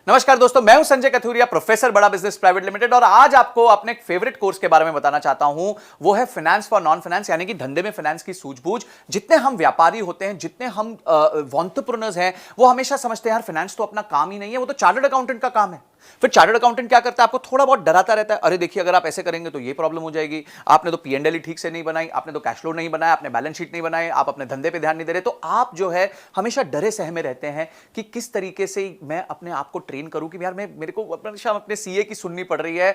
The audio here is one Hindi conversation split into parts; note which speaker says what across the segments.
Speaker 1: नमस्कार दोस्तों, मैं हूं संजय कथुरिया, प्रोफेसर बड़ा बिजनेस प्राइवेट लिमिटेड। और आज आपको अपने एक फेवरेट कोर्स के बारे में बताना चाहता हूं। वो है फाइनेंस फॉर नॉन फाइनेंस, यानी कि धंधे में फाइनेंस की सूझबूझ। जितने हम व्यापारी होते हैं, जितने हम एंटरप्रेन्योर्स हैं, वो हमेशा समझते हैं यार फाइनेंस तो अपना काम ही नहीं है, वो तो चार्टर्ड अकाउंटेंट का काम है। फिर चार्टर्ड अकाउंटेंट क्या करता है? आपको थोड़ा बहुत डराता रहता है, अरे देखिए अगर आप ऐसे करेंगे तो ये प्रॉब्लम हो जाएगी, आपने तो पी&एल ठीक से नहीं बनाई, आपने तो कैश फ्लो नहीं बनाया, आपने बैलेंस शीट नहीं बनाई, आप अपने धंधे पे ध्यान नहीं दे रहे। तो आप जो है हमेशा डरे सहमे रहते हैं कि किस तरीके से मैं अपने आप को ट्रेन करूं कि यार मेरे को अपने सीए की सुननी पड़ रही है,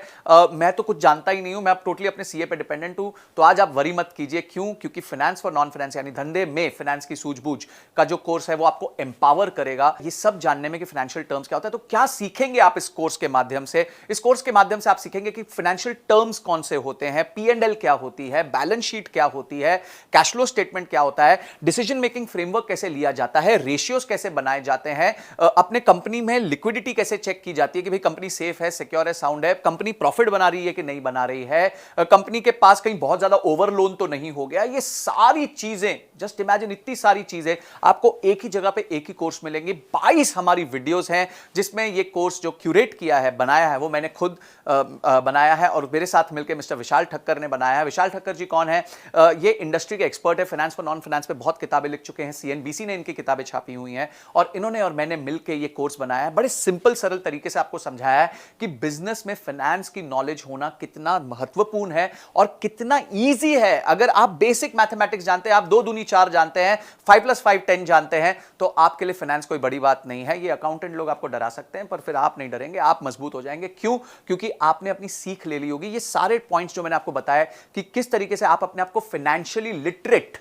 Speaker 1: मैं तो कुछ जानता ही नहीं हूं, मैं अब टोटली अपने सीए पे डिपेंडेंट हूं। तो आज आप वरी मत कीजिए। क्यों? क्योंकि फाइनेंस फॉर नॉन फाइनेंस यानी धंधे में फाइनेंस की सूझबूझ का जो कोर्स है वो आपको एम्पावर करेगा ये सब जानने में कि फाइनेंशियल टर्म्स क्या होता है। तो क्या सीखेंगे आप इस कोर्स के माध्यम से? इस कोर्स के माध्यम से आप सीखेंगे कि फाइनेंशियल टर्म्स कौन से होते हैं, पी&एल क्या होती है, बैलेंस शीट क्या होती है, कैश फ्लो स्टेटमेंट क्या होता है, डिसीजन मेकिंग फ्रेमवर्क कैसे लिया जाता है, रेशियोज कैसे बनाए जाते हैं, अपने कंपनी में लिक्विडिटी कैसे चेक की जाती है कि भाई कंपनी सेफ है, सिक्योर है, साउंड है, कंपनी प्रॉफिट बना रही है कि नहीं बना रही है, कंपनी के पास कहीं बहुत ज्यादा ओवर लोन तो नहीं हो गया। ये सारी चीजें, जस्ट इमेजिन, इतनी सारी चीजें आपको एक ही जगह पे एक ही कोर्स मिलेंगी। 22 हमारी वीडियोस हैं जिसमें ये कोर्स जो क्यूरेट किया है, बनाया है, वो मैंने खुद बनाया है और मेरे साथ मिलकर मिस्टर विशाल ठक्कर ने बनाया है। विशाल ठक्कर जी कौन है? ये इंडस्ट्री के एक्सपर्ट है, फाइनेंस फॉर नॉन फाइनेंस पे बहुत किताबें लिख चुके हैं, सीएनबीसी ने इनकी किताबें छापी हुई हैं और इन्होंने और मैंने मिलकर ये कोर्स बनाया है। बड़े सिंपल सरल तरीके से आपको समझाया है कि बिजनेस में फाइनेंस की नॉलेज होना कितना महत्वपूर्ण है और कितना ईजी है। अगर आप बेसिक मैथमेटिक्स जानते हैं, आप 2 दूनी 4 जानते हैं, 5 + 5 10 जानते हैं, तो आपके लिए फाइनेंस कोई बड़ी बात नहीं है। ये अकाउंटेंट लोग आपको डरा सकते हैं पर फिर आप नहीं डरेंगे, आप मजबूत हो जाएंगे। क्यों? क्योंकि आपने अपनी सीख ले ली होगी। ये सारे पॉइंट्स जो मैंने आपको बताया कि किस तरीके से आप अपने आप को फाइनेंशियली लिटरेट,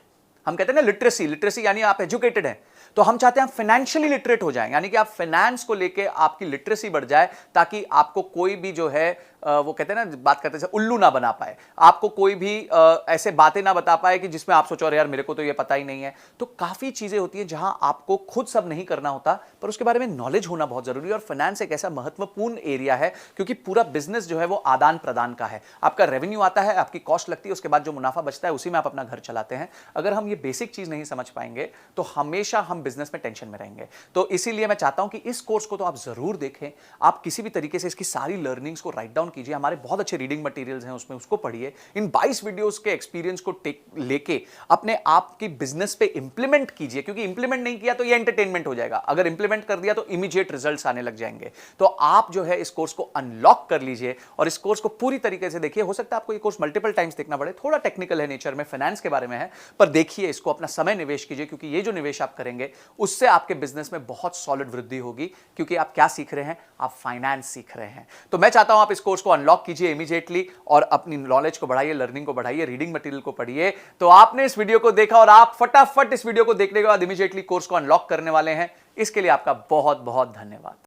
Speaker 1: हम कहते हैं ना लिटरेसी यानी आप एजुकेटेड हैं, तो हम चाहते हैं आप फाइनेंशियली लिटरेट हो जाएं, यानी कि आप फाइनेंस को लेके आपकी लिटरेसी बढ़ जाए ताकि आपको कोई भी जो है वो कहते हैं ना, बात करते हैं उल्लू ना बना पाए, आपको कोई भी ऐसे बातें ना बता पाए कि जिसमें आप सोचो अरे यार मेरे को तो ये पता ही नहीं है। तो काफी चीजें होती हैं जहां आपको खुद सब नहीं करना होता पर उसके बारे में नॉलेज होना बहुत जरूरी है। और फाइनेंस एक ऐसा महत्वपूर्ण एरिया है क्योंकि पूरा बिजनेस जो है वो आदान प्रदान का है। आपका रेवेन्यू आता है, आपकी कॉस्ट लगती है, उसके बाद जो मुनाफा बचता है उसी में आप अपना घर चलाते हैं। अगर हम ये बेसिक चीज नहीं समझ पाएंगे तो हमेशा हम बिजनेस में टेंशन में रहेंगे। तो इसीलिए मैं चाहता हूं कि इस कोर्स को तो आप जरूर देखें, आप किसी भी तरीके से इसकी सारी लर्निंग्स को राइट डाउन कीजिए। हमारे बहुत अच्छे रीडिंग मटेरियल्स हैं उसमें, उसको पढ़िए। इन 22 वीडियोस के एक्सपीरियंस को लेके अपने आप की बिजनेस पे इंप्लीमेंट कीजिए, क्योंकि इंप्लीमेंट नहीं किया तो ये एंटरटेनमेंट हो जाएगा, अगर इंप्लीमेंट कर दिया तो इमीडिएट रिजल्ट्स आने लग जाएंगे। तो आप जो है इस कोर्स को अनलॉक कर लीजिए और इस कोर्स को पूरी तरीके से देखिए। हो सकता है आपको ये कोर्स मल्टीपल टाइम्स देखना पड़े, थोड़ा टेक्निकल है नेचर में, फाइनेंस के बारे में है, पर देखिए इसको, अपना समय निवेश कीजिए, क्योंकि ये जो निवेश आप करेंगे उससे आपके बिजनेस में बहुत सॉलिड वृद्धि होगी। क्योंकि आप क्या सीख रहे हैं? आप फाइनेंस सीख रहे हैं। तो मैं चाहता हूं आप इस कोर्स को अनलॉक कीजिए इमीडिएटली और अपनी नॉलेज को बढ़ाइए, लर्निंग को बढ़ाइए, रीडिंग मटेरियल को पढ़िए। तो आपने इस वीडियो को देखा और आप फटाफट इस वीडियो को देखने के बाद इमीडिएटली कोर्स को अनलॉक करने वाले हैं। इसके लिए आपका बहुत बहुत धन्यवाद।